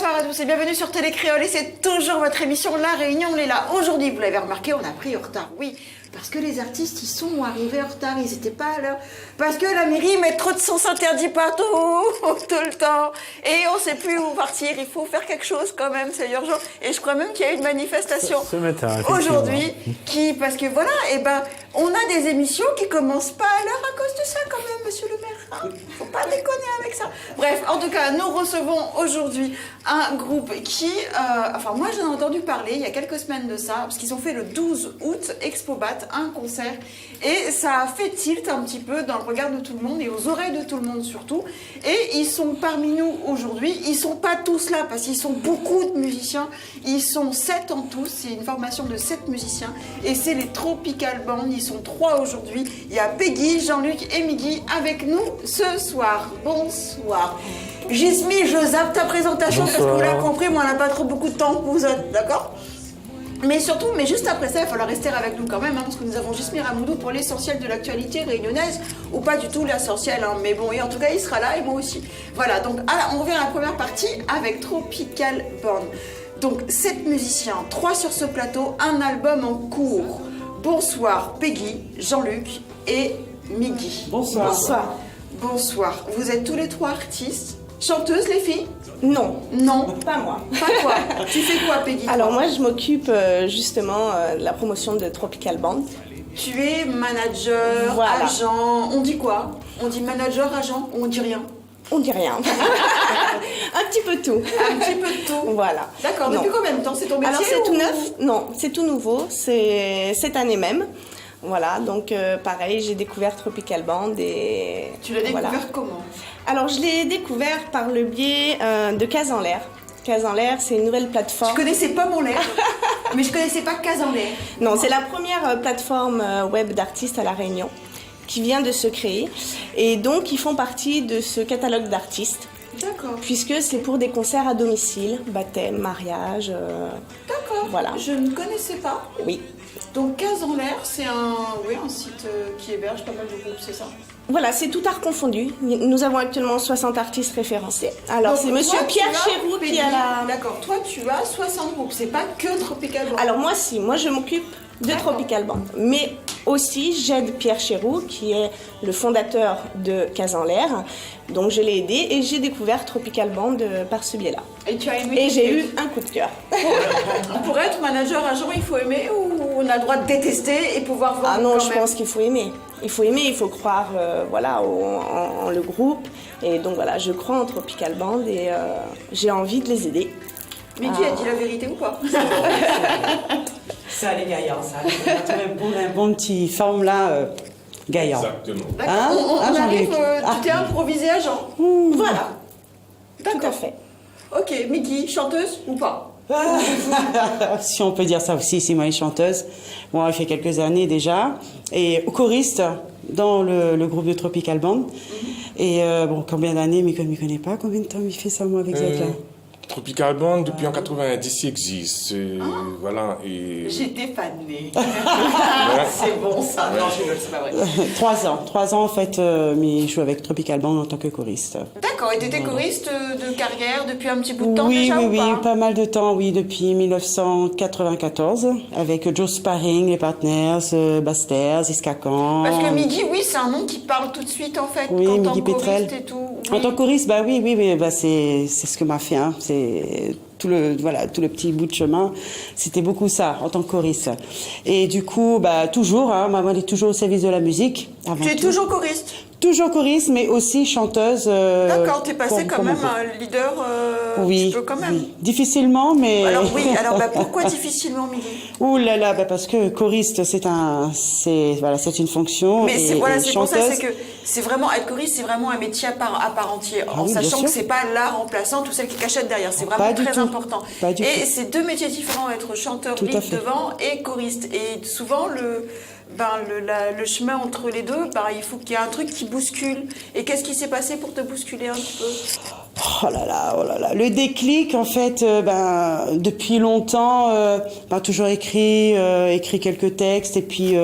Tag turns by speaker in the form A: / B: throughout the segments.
A: Bonsoir à tous et bienvenue sur Télécréole et c'est toujours votre émission La Réunion, on est là. Aujourd'hui, vous l'avez remarqué, on a pris en retard, oui. Parce que les artistes, ils sont arrivés en retard, ils n'étaient pas à l'heure. Parce que la mairie met trop de sens interdits partout, tout le temps. Et on ne sait plus où partir, il faut faire quelque chose quand même, c'est urgent. Et je crois même qu'il y a eu une manifestation aujourd'hui parce que voilà, on a des émissions qui commencent pas à l'heure à cause de ça quand même, monsieur le maire. Hein, faut pas déconner avec ça. Bref, en tout cas, nous recevons aujourd'hui un groupe qui, moi j'en ai entendu parler il y a quelques semaines de ça, parce qu'ils ont fait le 12 août Expobat, un concert, et ça a fait tilt un petit peu dans le regard de tout le monde et aux oreilles de tout le monde surtout. Et ils sont parmi nous aujourd'hui, ils sont pas tous là parce qu'ils sont beaucoup de musiciens, ils sont 7 en tout, c'est une formation de 7 musiciens, et c'est les Tropical Band, ils sont 3 aujourd'hui. Il y a Peggy, Jean-Luc et Miggy avec nous ce soir. Bonsoir. Gismi, je zappe ta présentation. Bonsoir. Parce que vous l'avez compris, moi on n'a pas trop beaucoup de temps pour vous autres, d'accord ? Mais surtout, juste après ça, il va falloir rester avec nous quand même, parce que nous avons Gismi Ramoudou pour l'essentiel de l'actualité réunionnaise, ou pas du tout l'essentiel, mais bon, et en tout cas, il sera là, et moi aussi. Voilà, donc on revient à la première partie avec Tropical Band. Donc, 7 musiciens, 3 sur ce plateau, un album en cours. Bonsoir, Peggy, Jean-Luc et Miggy.
B: Bonsoir.
A: Bonsoir. Bonsoir. Vous êtes tous les 3 artistes. Chanteuses, les filles ?
B: Non.
A: Non.
B: Pas moi.
A: Pas toi. Tu fais quoi, Peggy ?
B: Alors moi, je m'occupe justement de la promotion de Tropical Band.
A: Tu es manager,
B: voilà.
A: Agent, on dit quoi ? On dit manager, agent, ou on dit rien ?
B: On dit rien. Un petit peu tout.
A: Un petit peu de tout.
B: Voilà.
A: D'accord. Depuis combien de temps c'est ton métier ?
B: Alors c'est tout neuf ? Non, c'est tout nouveau. C'est cette année même. Voilà, donc pareil, j'ai découvert Tropical Band et...
A: Tu l'as découvert comment ?
B: Alors je l'ai découvert par le biais de Case en l'air. Case en l'air, c'est une nouvelle plateforme.
A: Je connaissais pas mon l'air, mais je connaissais pas Case en l'air.
B: Non, c'est la première plateforme web d'artistes à La Réunion qui vient de se créer. Et donc, ils font partie de ce catalogue d'artistes.
A: D'accord.
B: Puisque c'est pour des concerts à domicile, baptême, mariage.
A: D'accord.
B: Voilà.
A: Je ne connaissais pas.
B: Oui.
A: Donc, Case en l'air, c'est un site qui héberge pas mal de groupes, c'est ça ?
B: Voilà, c'est tout art confondu. Nous avons actuellement 60 artistes référencés. Alors, c'est monsieur Pierre Chéroux qui a la...
A: D'accord, toi, tu as 60 groupes. C'est pas que Tropical Band.
B: Alors, moi, je m'occupe de Tropical Band. Mais aussi, j'aide Pierre Chéroux, qui est le fondateur de Case en l'air. Donc, je l'ai aidé et j'ai découvert Tropical Band par ce biais-là.
A: Et tu as aimé ?
B: Et j'ai eu un coup de cœur.
A: Pour être manager agent, il faut aimer ou on a le droit de détester et pouvoir voir ?
B: Ah non, je pense qu'il faut aimer. Il faut aimer, il faut croire en le groupe. Et donc voilà, je crois en Tropical Band et j'ai envie de les aider.
A: Miggy a dit la vérité ou pas ?
C: Ça, les gaillards, ça. On a un bon petit forme là, gaillard.
A: Exactement. D'accord. On arrive, tu t'es improvisé agent.
B: Voilà.
A: D'accord.
B: Tout à fait.
A: Ok, Miggy, chanteuse ou pas ?
C: Si on peut dire ça aussi, c'est moi, chanteuse. Bon, elle fait quelques années déjà. Et choriste dans le groupe de Tropical Band. Et combien d'années, mais comme il ne connaît pas, combien de temps il fait ça, moi, avec Zach,
D: Tropical Band, depuis en 90, il existe. Voilà, et...
A: J'étais fanée. C'est bon, ça. Non, c'est pas vrai.
C: 3 ans, en fait, mais je joue avec Tropical Band en tant que choriste.
A: D'accord, et tu étais choriste de carrière depuis un petit bout de temps
C: oui,
A: déjà
C: Oui,
A: ou
C: pas mal de temps, oui, depuis 1994, avec Joe Sparring, les Partners, Basters, Iskakan.
A: Parce que Miggy, oui, c'est un nom qui parle tout de suite, en fait,
C: oui,
A: en
C: Miggy
A: tant que
C: Petrel.
A: choriste et tout. Oui.
C: En tant que choriste, c'est ce que m'a fait, c'est tout le petit bout de chemin, c'était beaucoup ça, en tant que choriste. Et du coup, toujours, maman est toujours au service de la musique.
A: Tu es toujours choriste ?
C: Toujours choriste, mais aussi chanteuse.
A: D'accord, t'es passé quand même un leader
C: oui,
A: un petit peu quand même.
C: Oui. Difficilement, mais...
A: Alors pourquoi difficilement, Miggy ?
C: Ouh là là, parce que choriste, c'est une fonction.
A: Mais c'est
C: chanteuse,
A: pour ça, c'est que c'est vraiment, être choriste, c'est vraiment un métier à part entière, en sachant que c'est pas l'art remplaçant, tout celle qui cachette derrière, c'est vraiment très important. Et c'est 2 métiers différents, être chanteur lead devant et choriste. Et souvent, le chemin entre les deux, il faut qu'il y ait un truc qui bouscule. Et qu'est-ce qui s'est passé pour te bousculer un petit peu ?
C: Oh là là, oh là là. Le déclic, en fait, depuis longtemps, toujours écrit quelques textes et puis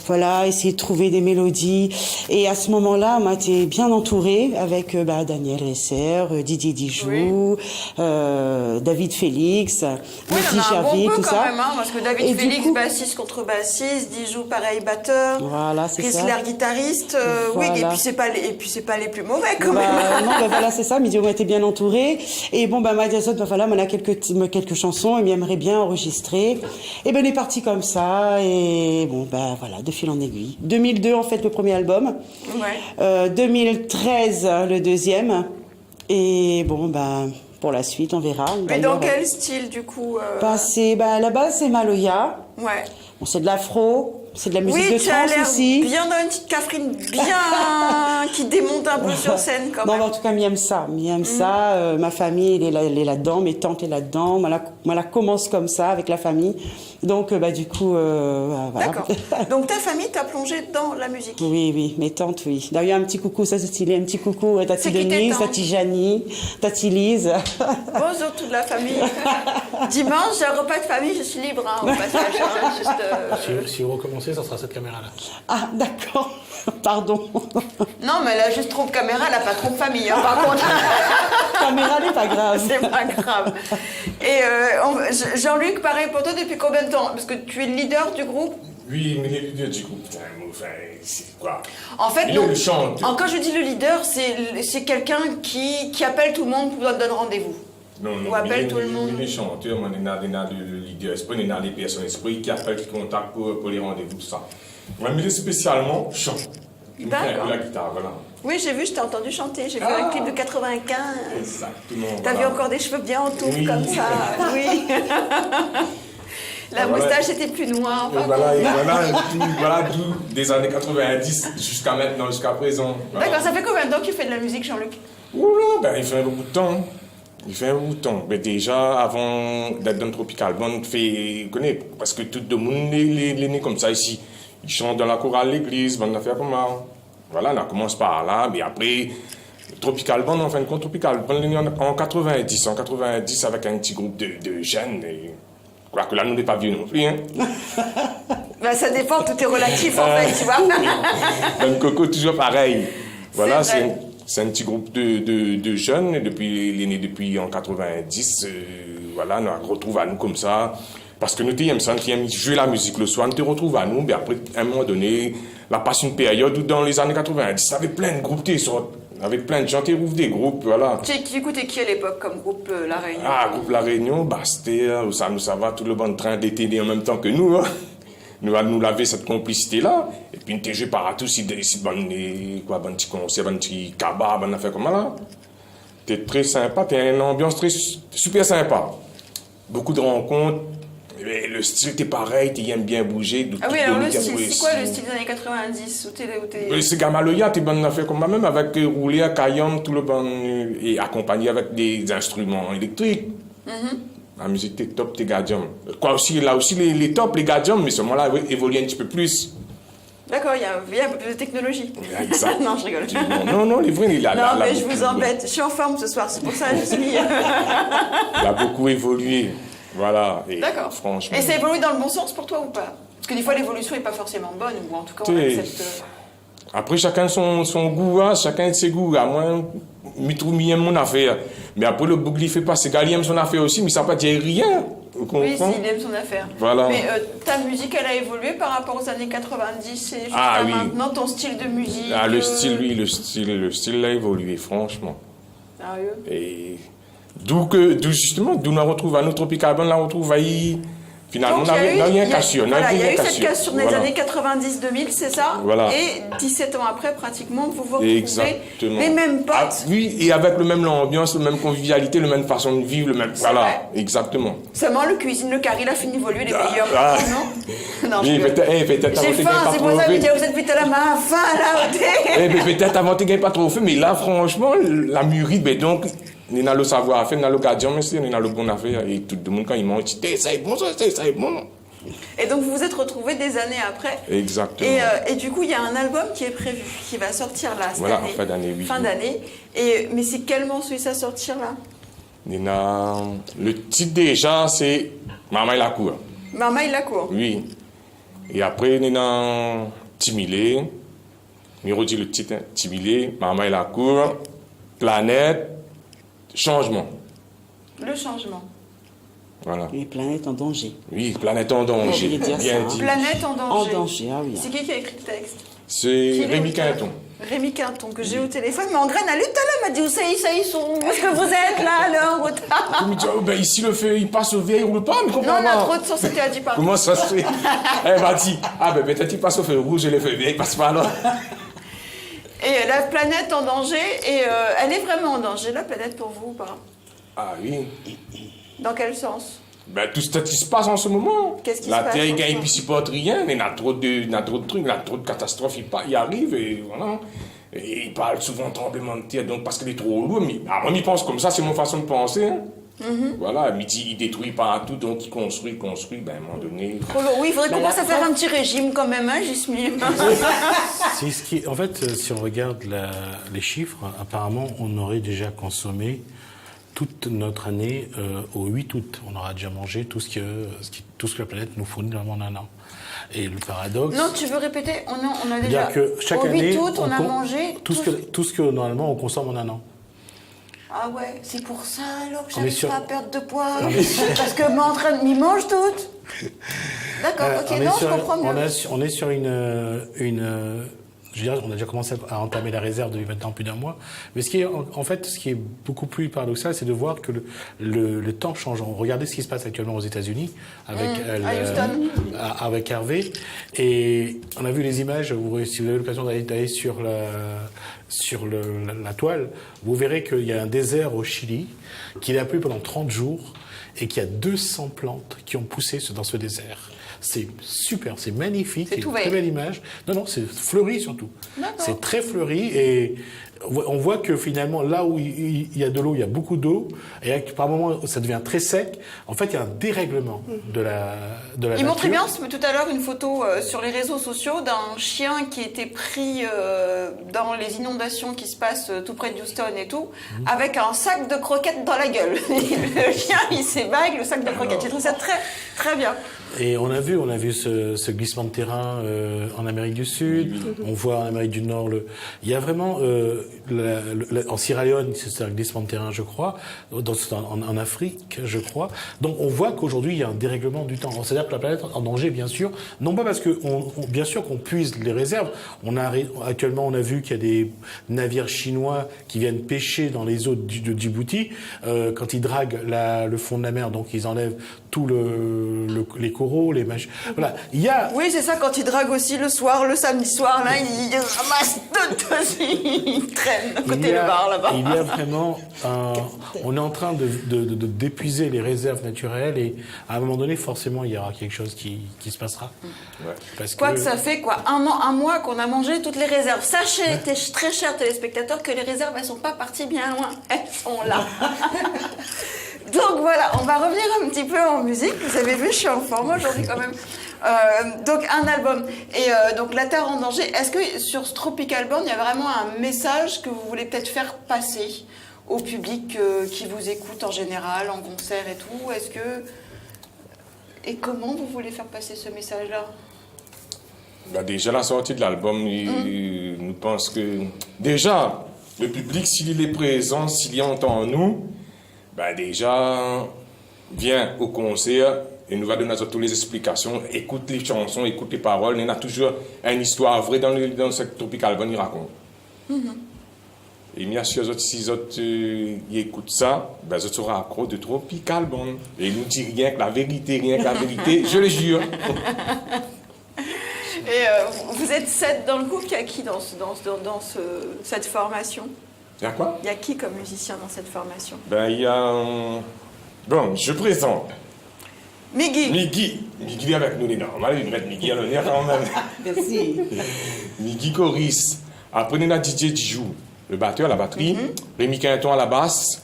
C: voilà, essayer de trouver des mélodies. Et à ce moment-là, on été bien entourée avec Daniel Resser, Didier Dijoux, David Félix,
A: Oui, on a un bon
C: Gervais,
A: peu
C: tout
A: quand
C: ça.
A: même, hein, parce que David
C: Et du
A: Félix,
C: coup-
A: bassiste contre bassiste, Dijoux pareil batteur,
C: Voilà, c'est ça.
A: Chrysler guitariste, oui, et
C: Voilà.
A: puis c'est pas les plus mauvais quand même.
C: Non, voilà, c'est ça. Midi, on était bien entourés. Et bon, Madiazot, voilà, on a quelques chansons, et il aimerait bien enregistrer. Et on est parti comme ça. Et bon, voilà, de fil en aiguille. 2002, en fait, le premier album.
A: Ouais.
C: 2013, le deuxième. Et bon, pour la suite, on verra.
A: Mais dans
C: D'ailleurs,
A: quel style du coup
C: à la base, c'est Maloya.
A: Ouais.
C: Bon, c'est de l'afro. C'est de la musique
A: Oui,
C: de
A: tu as
C: trance
A: l'air
C: aussi.
A: bien dans une petite Catherine, bien qui démonte un peu sur scène quand
C: Non,
A: même.
C: mais en tout cas, m'y aime ça. Ma famille, elle est là-dedans. Mes tantes est là-dedans. Moi, commence comme ça, avec la famille. Donc, du coup, voilà.
A: D'accord. Donc ta famille t'a plongé dans la musique.
C: Oui, mes tantes, oui. D'ailleurs, un petit coucou, ça c'est stylé. Un petit coucou à Tati
A: C'est qui tes
C: Denise,
A: tantes
C: Tati Janie, Tati Lise.
A: Bonjour toute la famille. Dimanche, j'ai un repas de famille, je suis libre au passage.
E: Si vous recommencez, ça sera cette caméra-là.
C: Ah, d'accord. Pardon.
A: Non, mais elle a juste trop de caméra, elle a pas trop de famille. Hein, par contre,
C: Caméra n'est pas grave.
A: c'est pas grave. Et Jean-Luc, pareil pour toi, depuis combien de temps? Parce que tu es le leader du groupe.
D: Oui, mais les leaders du groupe, c'est quoi?
A: En fait,
D: Il
A: non.
D: le chante.
A: Quand je dis le leader, c'est quelqu'un qui appelle tout le monde pour donner rendez-vous.
D: Non,
A: On appelle tout le monde.
D: Les chanteurs, on est le leader, on est les personnes esprit qui appellent, qui contactent pour les rendez-vous, tout ça. Ouais, mais spécialement, chant. Il fait un
A: D'accord.
D: peu la guitare, voilà.
A: Oui, j'ai vu, je t'ai entendu chanter. J'ai vu un clip de 95.
D: Exactement.
A: T'as vu
D: voilà.
A: encore des cheveux bien en touffe
D: Oui.
A: comme ça. Oui. La
D: Voilà.
A: moustache était plus noire.
D: Et voilà, d'où des années 90 jusqu'à maintenant, jusqu'à présent. Voilà.
A: D'accord, ça fait combien de temps que tu fais de la musique, Jean-Luc?
D: Oula, il fait un bout de temps. Il fait un bout de temps. Mais déjà, avant d'être dans Tropical Band, vous connaissez, parce que tout le monde est né comme ça ici. Ils chantent dans la chorale de l'église, on a fait comme ça. Voilà, on commence par là, mais après, Tropical Band, en fin de compte, Tropical Band, en 90, avec un petit groupe de jeunes. Et, quoique là, nous n'est pas vieux non plus. Hein.
A: Ça dépend, tout est relatif en fait, tu vois.
D: Dans le coco, toujours pareil. Voilà,
A: C'est vrai.
D: c'est un petit groupe de jeunes, il est né depuis en 90. Voilà, on se retrouve à nous comme ça. Parce que nous aimons jouer la musique le soir, nous te retrouvons à nous, mais après, à un moment donné, la passe une période où dans les années 90, avec plein de groupes, avec plein de gens qui ouvrent des groupes, voilà.
A: Tu écoutais qui à l'époque comme groupe La Réunion?
D: Ah, groupe La Réunion, Bastère, ça va, tout le bon train d'été en même temps que nous, hein. Nous avons cette complicité-là, et puis nous te joué par tous, ici, bon petit concert, bon petit cabas, bon affaire comme ça. T'es très sympa, t'as une ambiance super sympa. Beaucoup de rencontres. Mais le style, t'es pareil, t'aimes bien bouger.
A: Ah oui, alors le style, c'est quoi le style des années 90 où t'es...
D: C'est Gamaloya, t'es bonne affaire comme moi, même avec roulé à Cayenne, tout le bon, et accompagné avec des instruments électriques. La musique, t'es top, t'es gadium. Quoi aussi, là aussi, les tops, les gadium, mais seulement là, évoluer un petit peu plus.
A: D'accord, il y a un peu plus de technologie.
D: Exact.
A: Non, je rigole.
D: Non, les vrais, il a...
A: Non, mais je vous embête. Je suis en forme ce soir, c'est pour ça que je suis...
D: Il a beaucoup évolué. Voilà.
A: D'accord.
D: Franchement.
A: Et ça évolue dans le bon sens pour toi ou pas? Parce que des fois, l'évolution n'est pas forcément bonne, ou en tout cas, on accepte...
D: Après, chacun son goût, hein, chacun de ses goûts. À moi, je trouve mon affaire. Mais après, le boucle, il fait pas. C'est qu'il aime son affaire aussi, mais ça ne veut pas dire rien. Vous
A: Oui,
D: comprenez?
A: s'il aime son affaire.
D: Voilà.
A: Mais ta musique, elle a évolué par rapport aux années 90 et jusqu'à
D: Ah, oui.
A: maintenant, ton style de musique...
D: Ah, le style, oui, le style a évolué, franchement.
A: Sérieux?
D: Et d'où nous retrouve à notre Tropical Band, là, on retrouve à finalement,
A: Donc,
D: on a rien
A: il y a
D: cassure.
A: eu cette cassure dans les années 90-2000, c'est ça?
D: Voilà.
A: Et 17 ans après, pratiquement, vous vous retrouvez
D: Exactement.
A: les mêmes potes.
D: Ah, oui, et avec le même ambiance, la même convivialité, la même façon de vivre, le même... Voilà,
A: vrai.
D: exactement.
A: Seulement, le cuisine, le carré, il a fait d'évoluer les meilleurs.
D: Ah.
A: Non, non, je
D: Oui,
A: rigole.
D: peut-être
A: J'ai faim, c'est pour ça que je dis, vous êtes vite à la main, faim, là, au thé.
D: peut-être avant, tu pas trop fait, mais là, franchement, la mûrie, ben donc, on a le savoir-faire, on a le gardien, mais on a le bon affaire, et tout le monde, quand il mange, ça est bon, ça est bon.
A: Et donc vous vous êtes retrouvés des années après.
D: Exactement.
A: Et du coup, il y a un album qui est prévu, qui va sortir là cette
D: Voilà,
A: année.
D: en fin d'année, oui.
A: Fin d'année. Mais c'est quel morceau il va sortir là?
D: Le titre déjà, c'est Maman et la cour.
A: Maman il la court.
D: Oui. Et après, on a Timilé. On redit le titre, hein. Timilé, Maman et la cour, Planète, Changement.
A: Le changement.
D: Voilà.
C: Les planètes en danger.
D: Oui, Planète en danger.
C: On pourrait dire
D: Bien
C: ça,
D: dit.
A: Planète en danger.
C: En danger, ah oui.
A: C'est qui a écrit le texte?
D: C'est Rémi Quinton.
A: Rémi Quinton, que j'ai au téléphone. Mais en graine, elle tout à l'heure m'a dit où ça, ils sont. Où est-ce que vous êtes là, alors?
D: Il me dit, oh, ben ici le feu, il passe au vert, il roule pas, mais
A: Non,
D: comprends
A: on a
D: pas.
A: trop de sens, c'était à 10 par.
D: Comment ça se fait? Elle m'a dit, ah ben peut-être il passe au feu rouge et le feu vert, il passe pas là.
A: Et la planète en danger, et elle est vraiment en danger, la planète, pour vous ou pas?
D: Ah oui.
A: Dans quel sens?
D: Ben, tout ce qui se passe en ce moment.
A: Qu'est-ce qui
D: la
A: se passe
D: Terre,
A: en
D: il
A: ce
D: gagne
A: moment?
D: puis supporte rien. Il y a trop de trucs, il y a trop de catastrophes. Il arrive et voilà. Et il parle souvent de tremblement de terre, donc parce qu'il est trop lourd. Mais moi, il pense comme ça, c'est mon façon de penser. Hein. Voilà, il détruit partout, donc il construit. Ben, à un moment donné.
A: Trop lourd. Oui, il faudrait qu'on commence à faire un petit régime quand même, hein, Gismine.
E: En fait, si on regarde les chiffres, apparemment, on aurait déjà consommé toute notre année au 8 août. On aura déjà mangé tout ce que la planète nous fournit normalement en un an. Et le paradoxe...
A: Non, tu veux répéter? On a déjà...
E: dire que chaque
A: au 8
E: année,
A: août, on a mangé
E: tout ce que normalement on consomme en un an.
A: Ah ouais, c'est pour ça alors que
E: On est
A: j'arrive
E: sur-
A: pas à perdre de poids. Parce que m'y mange toutes. D'accord, ok, non, je comprends mieux.
E: On est sur je dirais, on a déjà commencé à entamer la réserve depuis maintenant plus d'un mois. Mais ce qui est beaucoup plus paradoxal, c'est de voir que le temps change. Regardez ce qui se passe actuellement aux États-Unis avec avec Hervé. Et on a vu les images. Si vous avez l'occasion d'aller sur la toile, vous verrez qu'il y a un désert au Chili, qu'il a plu pendant 30 jours et qu'il y a 200 plantes qui ont poussé dans ce désert. C'est super, c'est magnifique,
A: C'est
E: c'est
A: tout
E: une
A: vert.
E: très belle image. Non, c'est fleuri surtout.
A: D'accord.
E: C'est très fleuri et on voit que finalement, là où il y a de l'eau, il y a beaucoup d'eau, et par moments, ça devient très sec. En fait, il y a un dérèglement de la nature.
A: Il montrait bien tout à l'heure une photo sur les réseaux sociaux d'un chien qui était pris dans les inondations qui se passent tout près de Houston et tout, avec un sac de croquettes dans la gueule. Le chien, il s'est bat avec le sac de croquettes. J'ai trouvé ça très, très bien.
E: Et on a vu ce glissement de terrain en Amérique du Sud. On voit en Amérique du Nord il y a vraiment en Sierra Leone, c'est un glissement de terrain, je crois. En Afrique, je crois. Donc on voit qu'aujourd'hui il y a un dérèglement du temps. C'est-à-dire que la planète est en danger, bien sûr. Non pas parce que bien sûr qu'on puise les réserves. Actuellement, on a vu qu'il y a des navires chinois qui viennent pêcher dans les eaux de Djibouti. Quand ils draguent le fond de la mer, donc ils enlèvent tout les coraux, les machins. Voilà.
A: Oui, c'est ça, quand il drague aussi le soir, le samedi soir, là, il ramasse tout, il traîne à côté le bar, là-bas.
E: Il y a vraiment on est en train d'épuiser les réserves naturelles et à un moment donné, forcément, il y aura quelque chose qui se passera.
D: Ouais.
E: Parce
A: Quoi que ça fait, un mois qu'on a mangé toutes les réserves. Sachez, très chers téléspectateurs, que les réserves, elles sont pas parties bien loin. Elles sont là. Donc voilà, on va revenir un petit peu en musique. Vous avez vu, je suis en forme aujourd'hui quand même. Donc un album. Et donc La Terre en danger. Est-ce que sur ce Tropical Band, il y a vraiment un message que vous voulez peut-être faire passer au public qui vous écoute en général, en concert et tout? Et comment vous voulez faire passer ce message-là?
D: Bah déjà, la sortie de l'album, nous pense que... Déjà, le public, s'il est présent, s'il entend nous, bah déjà, vient au concert et nous va donner toutes les explications, écoute les chansons, écoute les paroles. Il y a toujours une histoire vraie dans ce Tropical Band, il raconte. Et bien sûr, si ils écoutent ça, ben, ils seront accro de Tropical Band. Et ils nous disent rien que la vérité, je le jure.
A: Et vous êtes 7 dans le groupe, il y a qui dans cette formation?
D: Il y a quoi?
A: Il y a qui comme musicien dans cette formation?
D: Ben, il y a... Bon, je présente.
A: Miggy.
D: Miggy est avec nous, il est normal, il va mettre Miggy à l'honneur quand même.
C: Merci.
D: Miggy Coris. Après, on a DJ Dijou, le batteur à la batterie. Rémi Quinton à la basse.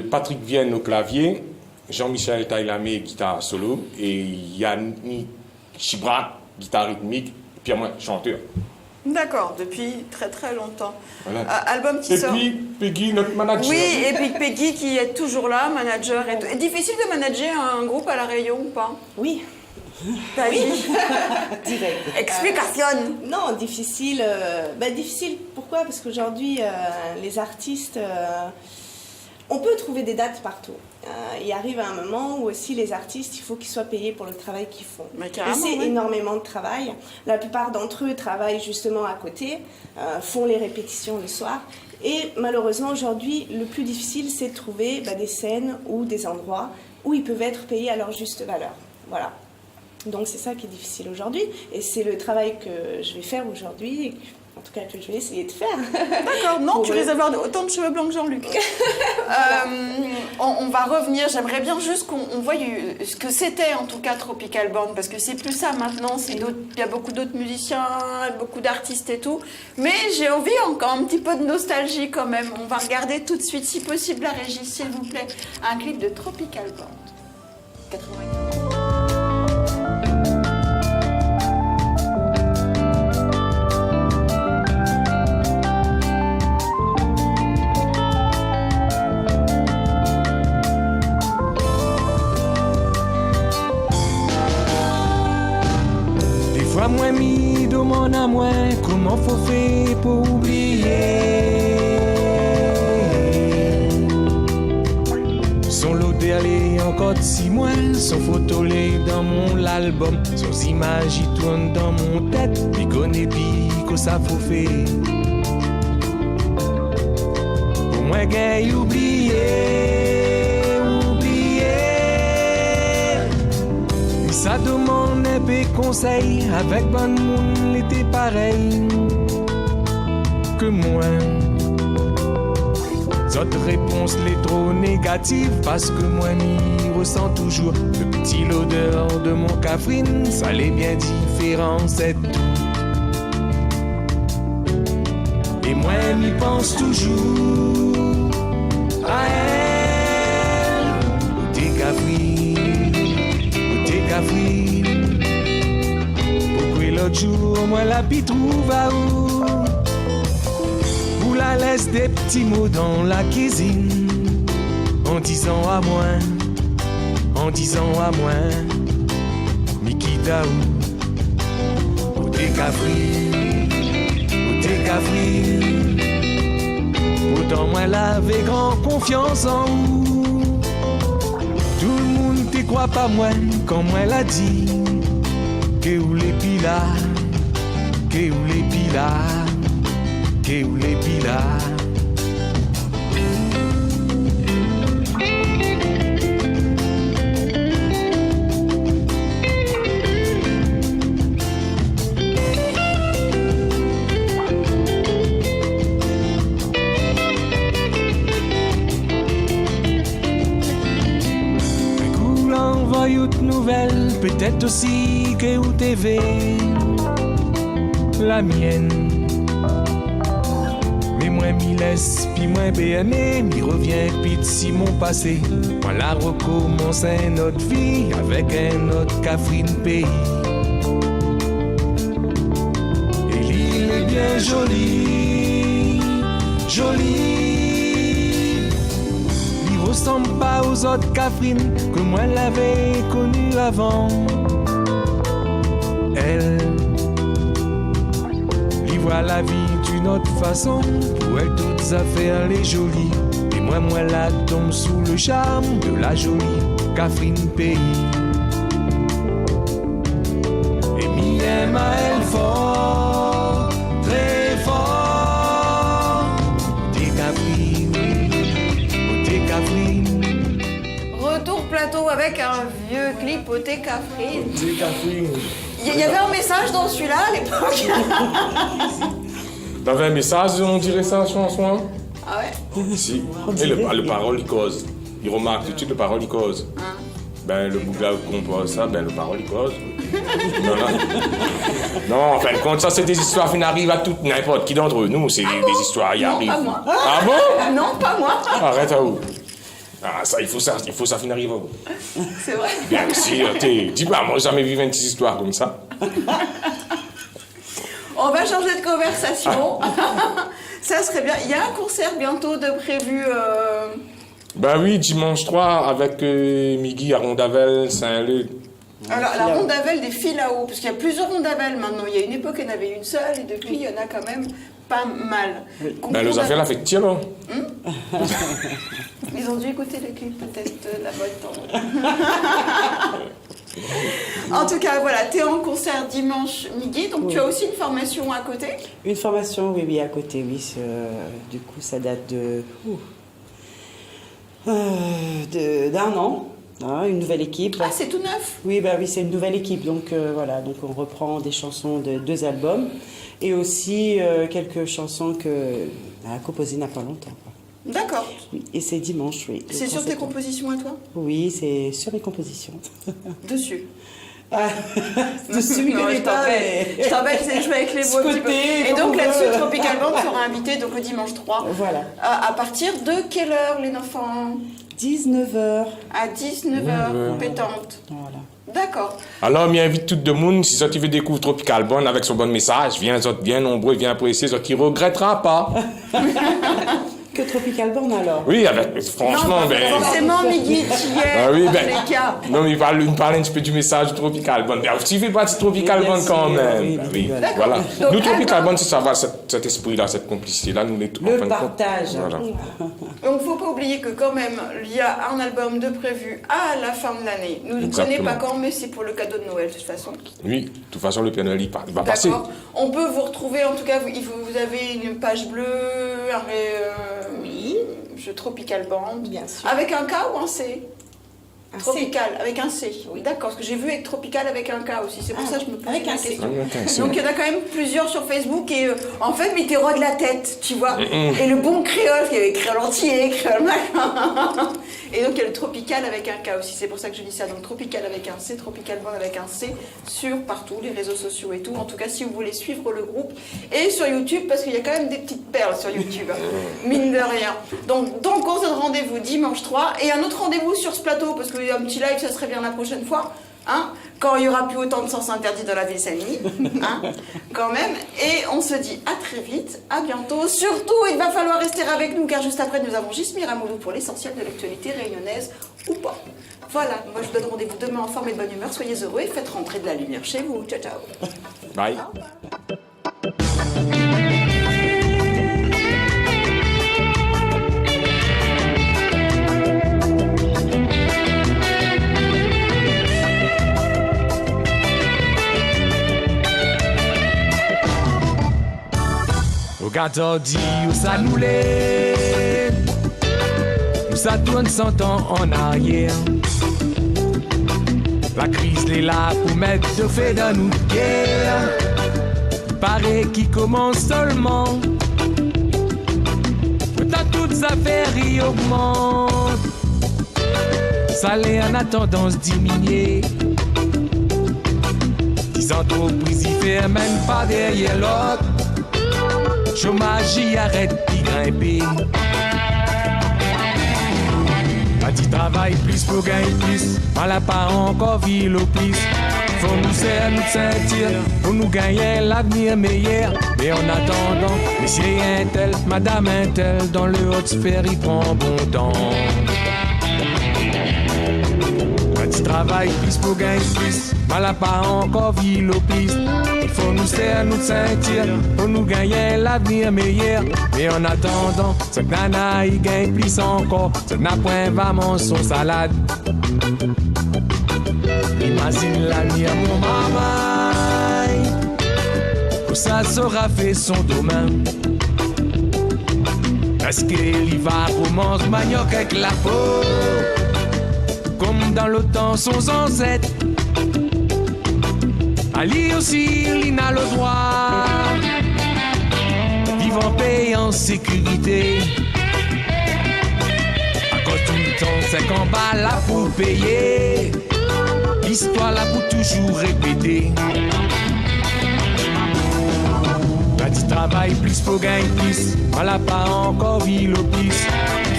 D: Patrick Vienne au clavier. Jean-Michel Tailamé, guitare solo, et Yannick Chibra, guitare rythmique, et puis moi, chanteur.
A: D'accord, depuis très très longtemps.
D: Voilà.
A: Album qui
D: Et
A: sort.
D: puis Peggy, notre manager.
A: Oui, et puis Peggy qui est toujours là, manager. Et tout. Est difficile de manager un groupe à La Réunion ou pas?
B: Oui.
A: Direct. Explication.
B: Non, difficile. Difficile, pourquoi? Parce qu'aujourd'hui, les artistes, on peut trouver des dates partout. Il arrive à un moment où aussi les artistes, il faut qu'ils soient payés pour le travail qu'ils font.
A: Mais
B: Et
A: carrément,
B: c'est
A: oui.
B: énormément de travail. La plupart d'entre eux travaillent justement à côté, font les répétitions le soir. Et malheureusement, aujourd'hui, le plus difficile, c'est de trouver des scènes ou des endroits où ils peuvent être payés à leur juste valeur. Voilà. Donc c'est ça qui est difficile aujourd'hui. Et c'est le travail que je vais faire aujourd'hui. En tout cas, que je vais essayer de faire.
A: D'accord, non,
B: Pour
A: tu risques d'avoir autant de cheveux blancs que Jean-Luc. On va revenir, j'aimerais bien juste qu'on voie ce que c'était en tout cas Tropical Band, parce que c'est plus ça maintenant, il y a beaucoup d'autres musiciens, beaucoup d'artistes et tout, mais j'ai envie encore un petit peu de nostalgie quand même. On va regarder tout de suite, si possible, la régie, s'il vous plaît, un clip de Tropical Band. 80.
F: Moi mi demande à moi comment faut faire pour oublier son lot d'aller encore de 6 mois, son photo l'est dans mon album, son image y tourne dans mon tête, puis connaît que ça faut faire pour moi gay oublier. Ça demande un peu conseil, avec bon monde l'été pareil que moi. D'autres réponses les trop négatives, parce que moi m'y ressens toujours le petit l'odeur de mon cafrine, ça l'est bien différent, c'est tout. Et moi m'y pense toujours à elle, ou tes cafrines. Pourquoi l'autre jour, moi la pis trouve à où? Ou la laisse des petits mots dans la cuisine, en disant à moi, Mikita ou t'es cafri, pourtant moi l'avais grand confiance en vous. Tout le monde t'y croit pas moi quand moi l'a dit que où les pilas, nouvelle, peut-être aussi que ou TV, la mienne. Mais moi m'y laisse, puis moi BME, m'y revient, puis si mon passé. Moi la recommence une autre vie, avec un autre Catherine pays. Et l'île est bien jolie, ressemble pas aux autres Catherine que moi l'avais connue avant. Elle y voit la vie d'une autre façon, pour elle toutes affaires les jolies. Et moi la tombe sous le charme de la jolie Catherine pays. Et m'y aime à elle fort, très fort. T'es Catherine.
A: Retour plateau avec un vieux clip au thé Catherine.
D: Thé Catherine.
A: Il y avait un message dans celui-là à l'époque.
D: T'avais un message, on dirait ça, chanson?
A: Ah ouais?
D: Si. Et le parole, il cause. Il remarque tout de suite le parole, il cause. Ben, le bougla compose ça, ben, le parole, il cause. Non, en fin de compte, ça, c'est des histoires qui n'arrivent à tout, n'importe qui d'entre nous. C'est des histoires, il arrive.
A: Pas moi.
D: Ah bon?
A: Non, pas moi.
D: Arrête à où? Ah, ça, il faut ça finir arriver.
A: C'est vrai.
D: Bien sûr, dis-moi, moi, j'ai jamais vu 26 histoires comme ça.
A: On va changer de conversation. Ça serait bien. Il y a un concert bientôt de prévu.
D: Ben oui, dimanche 3 avec Migui à Rondavel, Saint-Luc.
A: Alors, la rondavel des filles là-haut, parce qu'il y a plusieurs rondavelles maintenant. Il y a une époque, il y en avait une seule, et depuis, il y en a quand même pas mal.
D: Ben, les affaires, la fait tiens, là.
A: Ils ont dû écouter le clip, peut-être, de la bonne temps. En tout cas, voilà, tu es en concert dimanche, Migui, donc tu as aussi une formation à côté?
C: Une formation, oui, à côté, oui. Du coup, ça date d'un an. Hein, une nouvelle équipe.
A: Ah, c'est tout neuf?
C: Oui, c'est une nouvelle équipe. Donc voilà, donc on reprend des chansons de 2 albums et aussi quelques chansons qu'elle a composées il n'y a pas longtemps. Quoi.
A: D'accord.
C: Et c'est dimanche, oui.
A: C'est sur tes compositions à toi?
C: Oui, c'est sur mes compositions.
A: Dessus.
C: Ah, dessus,
A: non, je t'embête, c'est jouer avec les mots un petit peu. Et donc là-dessus, Tropical Band sera invité donc, le dimanche 3.
C: Voilà.
A: À partir de quelle heure, les enfants?
C: 19h.
A: À 19h, compétente.
C: Voilà.
A: D'accord.
D: Alors, on invite tout le monde, si tu veux découvrir Tropical Band avec son bon message, viens nombreux, viens apprécier, qui ne regrettera pas.
C: Que Tropical Band alors?
D: Oui, franchement,
A: non, forcément, Migui, tu y es,
D: oui,
A: dans les cas.
D: Non, mais il parle un petit peu du message du Tropical Band. Tu fais partie de Tropical Band quand même.
C: Oui.
D: Voilà.
A: Donc,
D: nous, Tropical Band, c'est ça va, cet esprit-là, cette complicité-là, nous les
C: le partage.
D: Voilà.
A: Donc, il ne faut pas oublier que quand même, il y a un album de prévu à la fin de l'année. Nous ne connaissons pas quand, mais c'est pour le cadeau de Noël, de toute façon.
D: Oui, de toute façon, le Père Noël, il va passer.
A: D'accord. On peut vous retrouver, en tout cas, vous avez une page bleue,
B: Oui.
A: jeu Tropical Band.
B: Bien sûr.
A: Avec un K ou un C?
B: Un C.
A: Tropical, avec un C.
B: Oui.
A: D'accord, parce que j'ai vu avec Tropical avec un K aussi. C'est pour ça que je me pose
B: avec
A: la
B: un C.
A: question. Donc il y en a quand même plusieurs sur Facebook et en fait, mais t'es roi de la tête, tu vois. Et le bon créole, il y avait créole entier, créole machin. Et donc il y a le Tropical avec un K aussi. C'est pour ça que je dis ça. Donc Tropical avec un C, Tropical Band avec un C sur partout, les réseaux sociaux et tout. En tout cas, si vous voulez suivre le groupe et sur YouTube, parce qu'il y a quand même des petites perles sur YouTube, mine de rien. Donc on se donne rendez-vous dimanche 3 et un autre rendez-vous sur ce plateau parce qu'il y a un petit live, ça serait bien la prochaine fois. Hein, quand il n'y aura plus autant de sens interdits dans la ville Saint-Denis, hein, quand même. Et on se dit à très vite, à bientôt. Surtout, il va falloir rester avec nous, car juste après, nous avons Gismir Amoulou pour l'essentiel de l'actualité réunionnaise ou pas. Voilà, moi je vous donne rendez-vous demain en forme et de bonne humeur. Soyez heureux et faites rentrer de la lumière chez vous. Ciao, ciao.
D: Bye.
F: Regarde dit où ça nous l'est, où ça tourne 100 ans en arrière. La crise est là pour mettre de fait dans nous guerre. Il paraît qu'il commence seulement. Pourtant toutes affaires y augmentent. Salaire en tendance diminuer. 10 entreprises y ferment même pas derrière l'autre. Chômage y arrête d'y grimper. Pas d'y travail plus pour gagner plus. Mal à pas encore ville au plus. Faut nous serrer nous sentir pour nous gagner l'avenir meilleur. Mais en attendant, monsieur un tel, madame un tel, dans le haut sphère il prend bon temps. Pas d'y travail plus pour gagner plus. Mal à pas encore ville au plus. Faut nous serrer, nous sentir, pour nous gagner l'avenir meilleur. Mais en attendant, cette nana il gagne plus encore. Cette n'a point vraiment son salade. Imagine l'avenir mon maman. Pour ça sera fait son domaine. Est-ce qu'il va commence manioc avec la peau? Comme dans le temps son ancêtre. Ali aussi, il n'a le droit. Vivre en paix en sécurité. À cause tout le temps, c'est qu'en bas là pour payer. L'histoire là pour toujours répéter. Pas du travail plus pour gagner plus. Voilà pas encore ville au plus.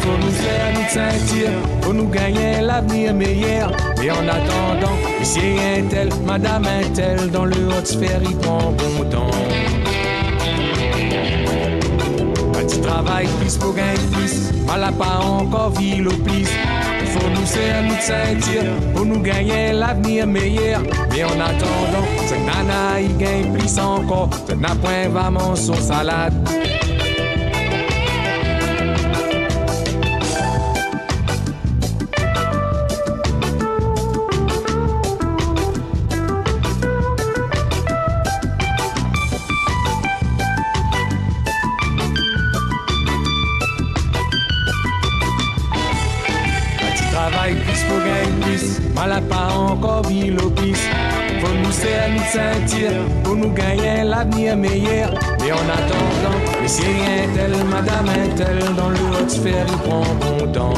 F: faut nous faire nous sentir, faut nous gagner l'avenir meilleur. Et en attendant, monsieur un tel, madame un tel, dans le haut sphère, il prend bon temps. Tu travailles plus pour gagner plus, mal à pas encore vivre au plus. Il faut nous faire nous sentir, pour nous gagner l'avenir meilleur. Mais en attendant, c'est nana, il gagne plus encore, c'est n'a point vraiment son salade. Mal à pas encore vivre au plus. Faut nous faire nous sentir, pour nous gagner l'avenir meilleur. Et en attendant, monsieur un tel, madame un tel, dans le haut sphère, il prend bon temps.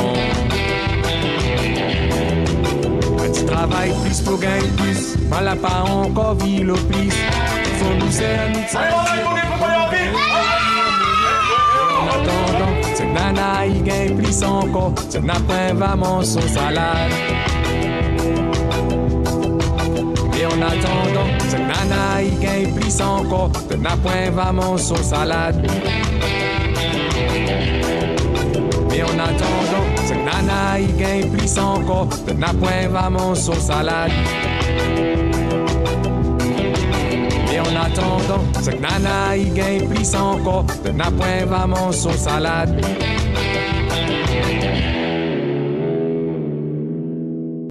F: Tu travailles plus pour gagner plus, mal à pas encore vivre au plus. Faut nous faire nous sentir. En attendant, c'est nana, il gagne plus encore, c'est n'a pas vraiment son salade. Et en attendant, c'est nana, il gagne plus encore, c'est n'a pas vraiment son salade. Et en attendant, c'est nana, il gagne plus encore, c'est n'a pas vraiment son salade. Et en attendant, c'est nana, il gagne plus encore, c'est n'a pas vraiment son salade.